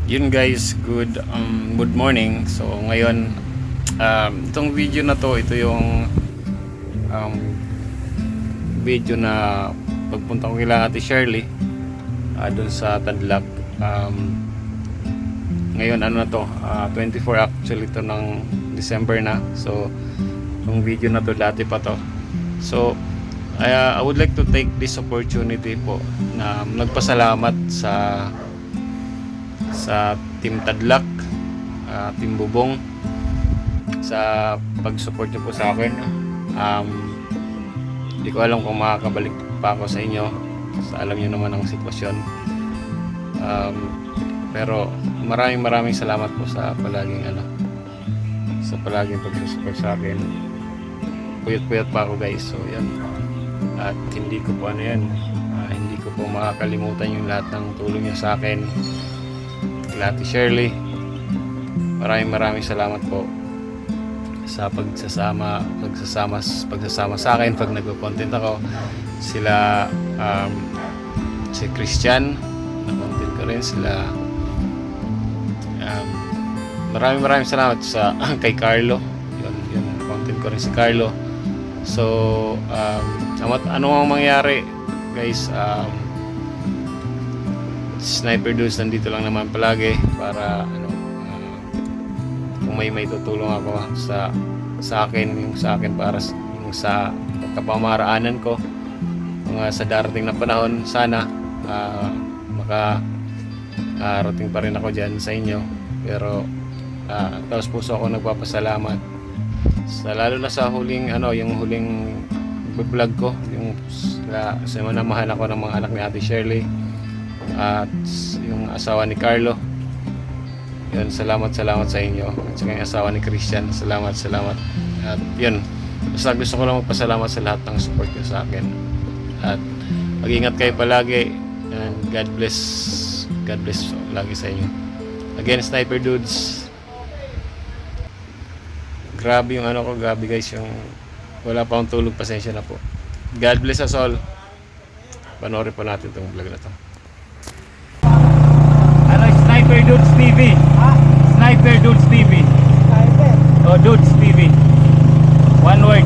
Yun guys, good morning. So ngayon, itong video na to, ito yung video na pagpunta ko kila Ate Shirley doon sa Tadlac. Ngayon ano na to, 24 actually to ng December na. So itong video na to dati pa to. So I would like to take this opportunity po na nagpasalamat sa Team Tadlac, Team Bubong, sa pag-support niyo po sa akin. Hindi ko alam kung makakabalik pa ako sa inyo, alam niyo naman ang sitwasyon. Pero maraming salamat po sa palaging pag-support sa akin. Puyat pa ako guys, so yan. At hindi ko po hindi ko po makakalimutan yung lahat ng tulong niyo sa akin. Ate Shirley, maraming salamat po sa pagsasama sa akin pag nagko-content ako. Sila si Christian, na-content ko rin sila. Maraming salamat sa kay Carlo. Yun content ko rin si Carlo. So ano ang mangyari guys, Sniper Dudes nandito lang naman palagi para kung may tutulong ako sa akin para yung sa kapamaraanan ko sa darating na panahon. Sana makarating pa rin ako dyan sa inyo. Pero taos puso ako nagpapasalamat lalo na sa huling yung huling vlog ko, yung sa manamahan ako ng mga anak ni Ate Shirley at yung asawa ni Carlo. Yun, salamat sa inyo. At saka yung asawa ni Christian, salamat. At yun, basta gusto ko lang magpasalamat sa lahat ng support nyo sa akin. At mag-ingat kayo palagi, and God bless lagi sa inyo. Again, Sniper Dudes, grabe yung grabe guys, yung wala pa akong tulog, pasensya na po. God bless us all. Panoorin pa natin itong vlog na to. Sniper Dudes TV. Sniper Dudes TV. Sniper? Oh, Dudes TV. One word.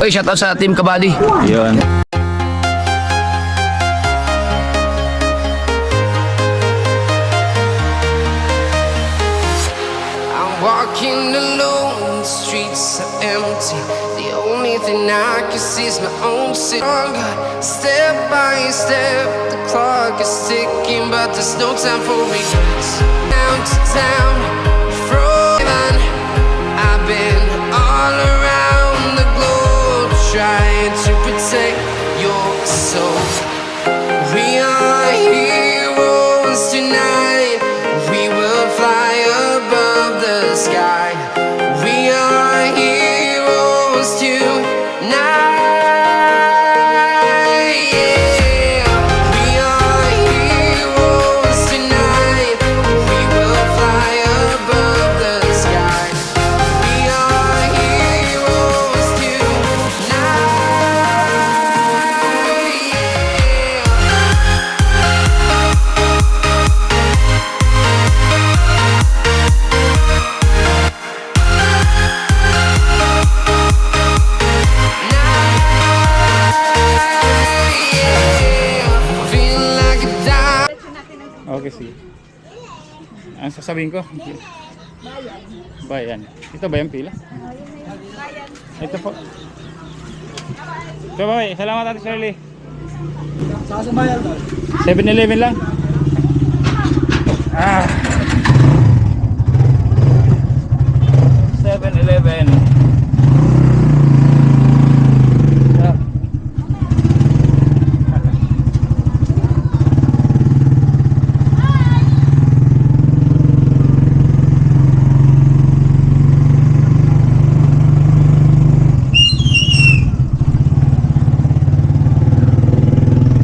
Oy, shoutout sa Team Kabady. Yun. I'm walking alone, the streets are empty. The only thing I can see is my own song. Step by step, the clock is ticking, but there's no time for regrets. Down to town, frozen. I've been all around the globe, trying to protect your soul. We are heroes tonight. We will fly above the sky. We are heroes tonight. Yeah. We are heroes tonight. We will fly above the sky. We are Okay, sige. Ang sasabihin ko? Bayan. Ito ba yung pila? Ito po. Ito ba? Salamat Ate Shirley. Saan sa bayan daw? 7-Eleven lang. Ah. 7-Eleven. Ah.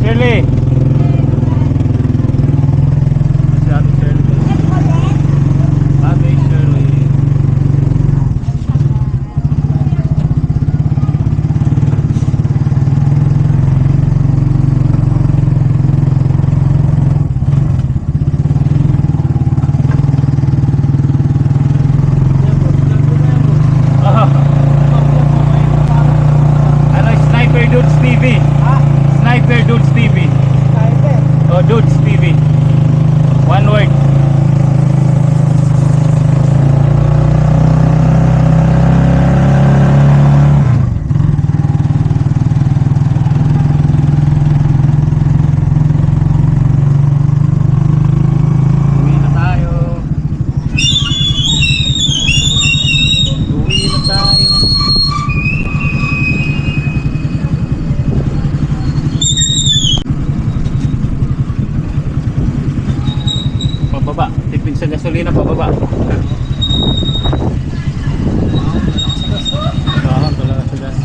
Shirley. Si Ate Shirley. Ate Shirley. Ano, Sniper Dudes TV? Sniper Dudes TV. Oh, Dudes TV. One word. Uwi na tayo. Uwi na tayo. Pababa, tipid sa gasolina pababa. Bakit talaga sa gas?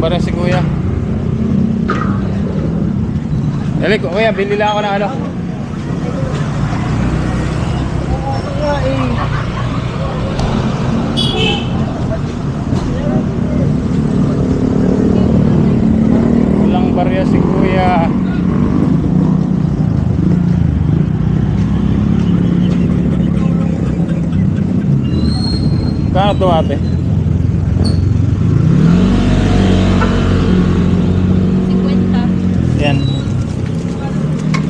barya si kuya. Dali kuya, bili lang ako ng ano. Walang barya si kuya. Kano to ate? 50. Yan.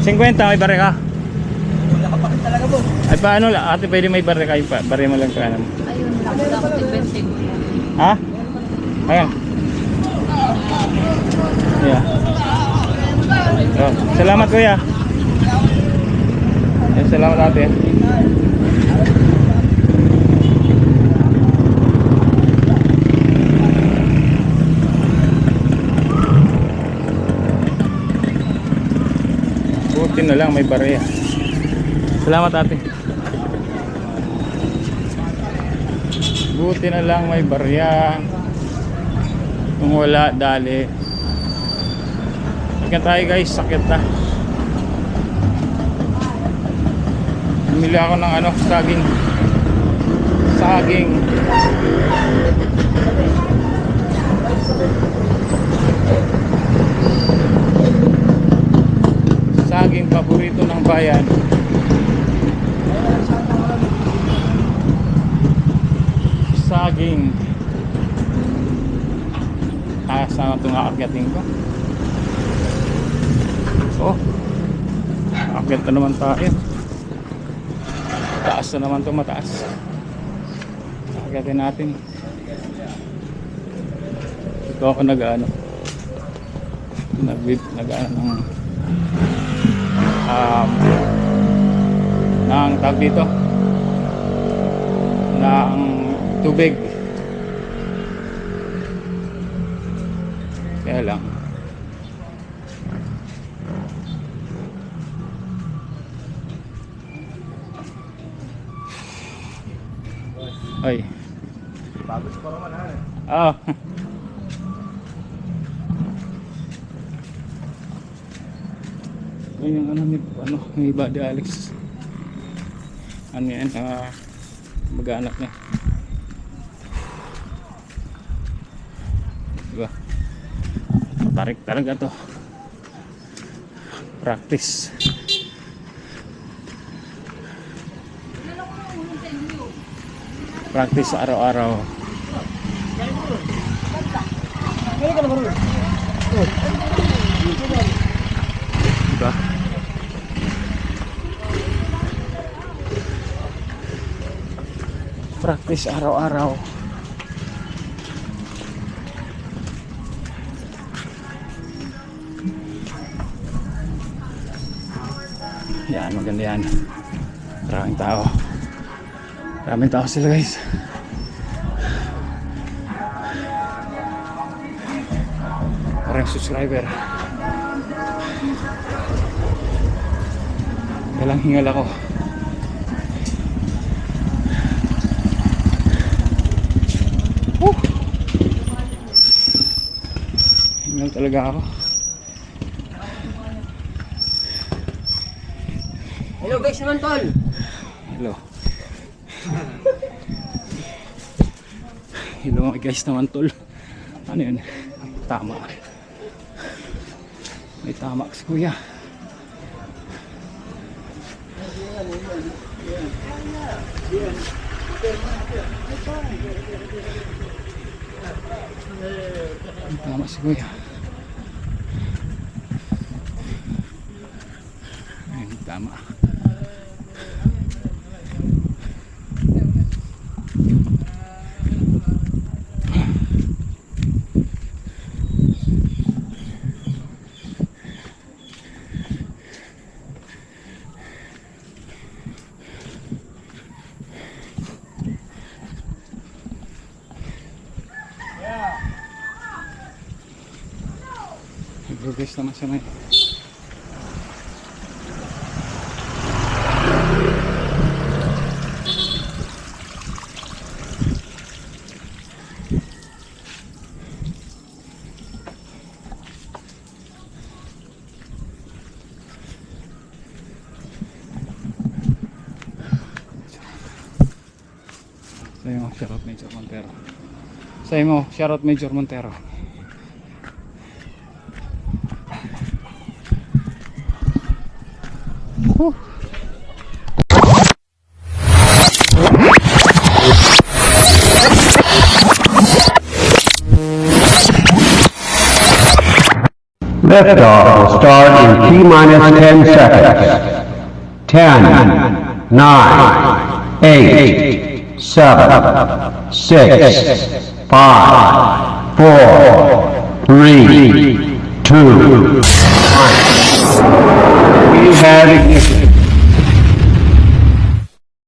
50 may barya ka? Wala ka pa rin talaga boss. Ay paano ate, pwede may barya kayo pa? Barya mo lang kanan. Ayun, wala ko 20. Ha? Ayan. Yeah. Oh, salamat kuya. Eh, salamat ate. Buti na lang may barya. Salamat ate. Buti na lang may barya. Kung wala, dali. Ingat tayo guys, sakit na. Bumili ako ng ano, saging. Saging. Saging paborito ng bayan. Saging. Taas na itong aakyatin ko. Oh, aakyat na naman tayo. Taas na naman ito, mataas. Aakyatin natin. Ito ako nag-ano, nag-ano ng tag dito ng tubig. Kaya lang ay Bagus pa naman ha. ah yun yung ano ni Buddy Alex, ano yan, mag-anak niya, diba, tarik talaga to, practice. Practice araw-araw. Diba? Practice araw-araw. Yan, maganda yan. Maraming tao. Maraming tao sila guys. Maraming subscriber. Walang hingal ako. Hingal talaga ako. Hello guys naman tol. Hello. Hello guys naman tol. Ano yun? Tama. May tama si kuya. May tama si kuya. May tama. Nag-progress naman siya ngayon. Sa'yo mo, shoutout Major Montero. Sa'yo mo, shoutout Major Montero. Whew. Liftoff will start in T-minus 10 seconds. 10, 9, 8, 7, 6, 5, 4, 3, 2, 1. We have ignition.